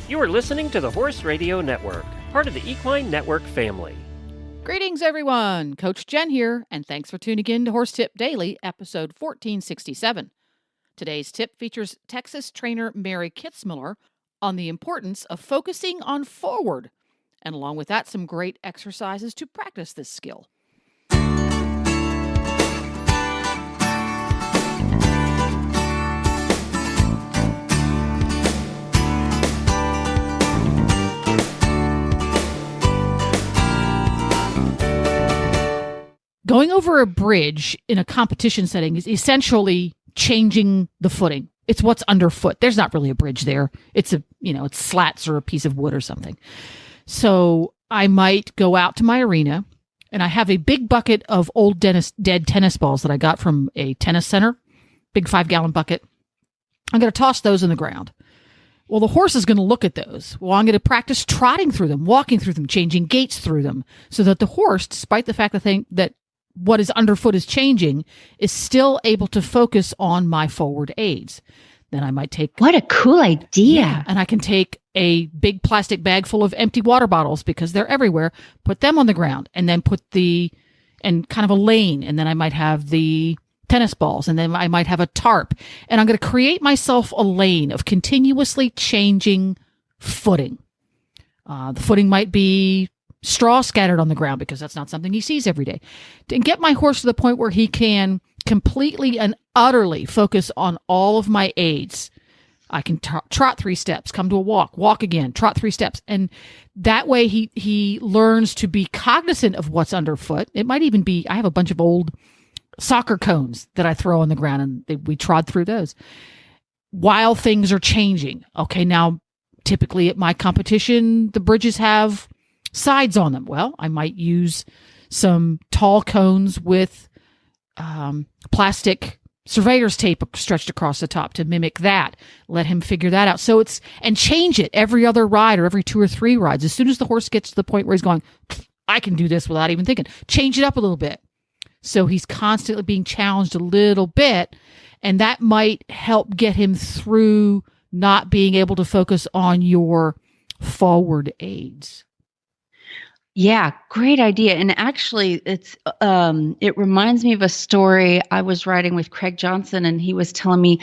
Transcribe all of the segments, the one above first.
You are listening to the Horse Radio Network, part of the Equine Network family. Greetings, everyone. Coach Jen here, and thanks for tuning in to Horse Tip Daily, episode 1467. Today's tip features Texas trainer Mary Kitzmiller on the importance of focusing on forward, and along with that, some great exercises to practice this skill. Going over a bridge in a competition setting is essentially changing the footing. It's what's underfoot. There's not really a bridge there. It's it's slats or a piece of wood or something. So I might go out to my arena and I have a big bucket of old dead tennis balls that I got from a tennis center, big 5-gallon bucket. I'm going to toss those in the ground. Well, the horse is going to look at those. Well, I'm going to practice trotting through them, walking through them, changing gaits through them, so that the horse, despite the fact that what is underfoot is changing, is still able to focus on my forward aids. Then I might take... What a cool idea. Yeah, and I can take a big plastic bag full of empty water bottles because they're everywhere, put them on the ground, and then and kind of a lane, and then I might have the tennis balls, and then I might have a tarp, and I'm going to create myself a lane of continuously changing footing. The footing might be straw scattered on the ground because that's not something he sees every day. To get my horse to the point where he can completely and utterly focus on all of my aids. I can trot 3 steps, come to a walk again, trot 3 steps. And that way he learns to be cognizant of what's underfoot. It might even be, I have a bunch of old soccer cones that I throw on the ground and we trod through those while things are changing. Okay, now typically at my competition, the bridges have sides on them. Well, I might use some tall cones with plastic surveyor's tape stretched across the top to mimic that. Let him figure that out. And change it every other ride or every 2 or 3 rides. As soon as the horse gets to the point where he's going, I can do this without even thinking. Change it up a little bit. So he's constantly being challenged a little bit, and that might help get him through not being able to focus on your forward aids. Yeah, great idea. And actually, it reminds me of a story. I was riding with Craig Johnson, and he was telling me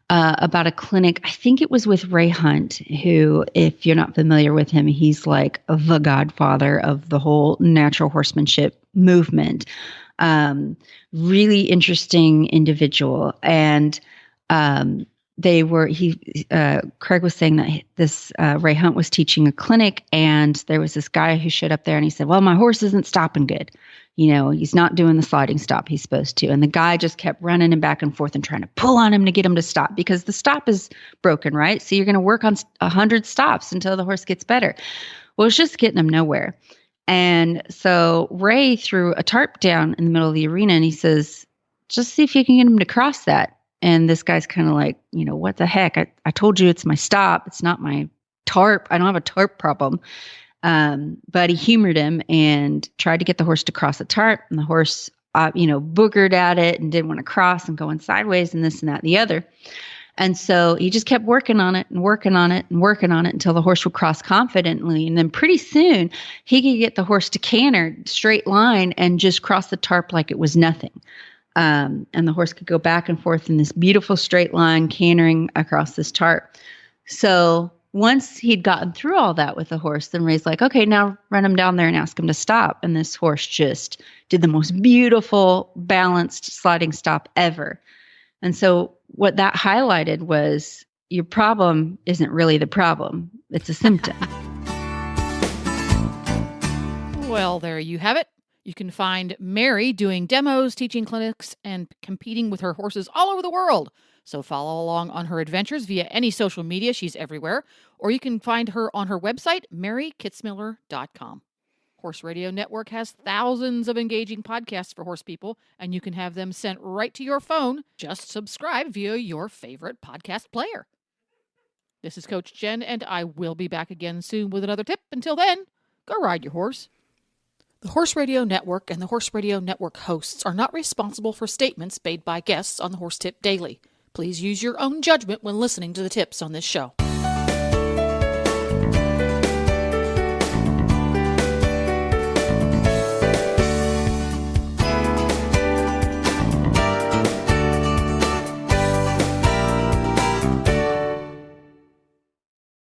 about a clinic. I think it was with Ray Hunt, who, if you're not familiar with him, he's like the godfather of the whole natural horsemanship movement. Really interesting individual. And Craig was saying that this Ray Hunt was teaching a clinic, and there was this guy who showed up there and he said, well, my horse isn't stopping good. He's not doing the sliding stop he's supposed to. And the guy just kept running him back and forth and trying to pull on him to get him to stop because the stop is broken, right? So you're going to work on 100 stops until the horse gets better. Well, it's just getting him nowhere. And so Ray threw a tarp down in the middle of the arena and he says, just see if you can get him to cross that. And this guy's kind of like, what the heck? I told you it's my stop. It's not my tarp. I don't have a tarp problem. But he humored him and tried to get the horse to cross the tarp. And the horse, boogered at it and didn't want to cross and going sideways and this and that and the other. And so he just kept working on it and working on it and working on it until the horse would cross confidently. And then pretty soon he could get the horse to canter straight line and just cross the tarp like it was nothing. And the horse could go back and forth in this beautiful straight line, cantering across this tarp. So once he'd gotten through all that with the horse, then Ray's like, okay, now run him down there and ask him to stop. And this horse just did the most beautiful, balanced sliding stop ever. And so what that highlighted was your problem isn't really the problem. It's a symptom. Well, there you have it. You can find Mary doing demos, teaching clinics, and competing with her horses all over the world. So follow along on her adventures via any social media. She's everywhere. Or you can find her on her website, marykitzmiller.com. Horse Radio Network has thousands of engaging podcasts for horse people, and you can have them sent right to your phone. Just subscribe via your favorite podcast player. This is Coach Jen, and I will be back again soon with another tip. Until then, go ride your horse. The Horse Radio Network and the Horse Radio Network hosts are not responsible for statements made by guests on the Horse Tip Daily. Please use your own judgment when listening to the tips on this show.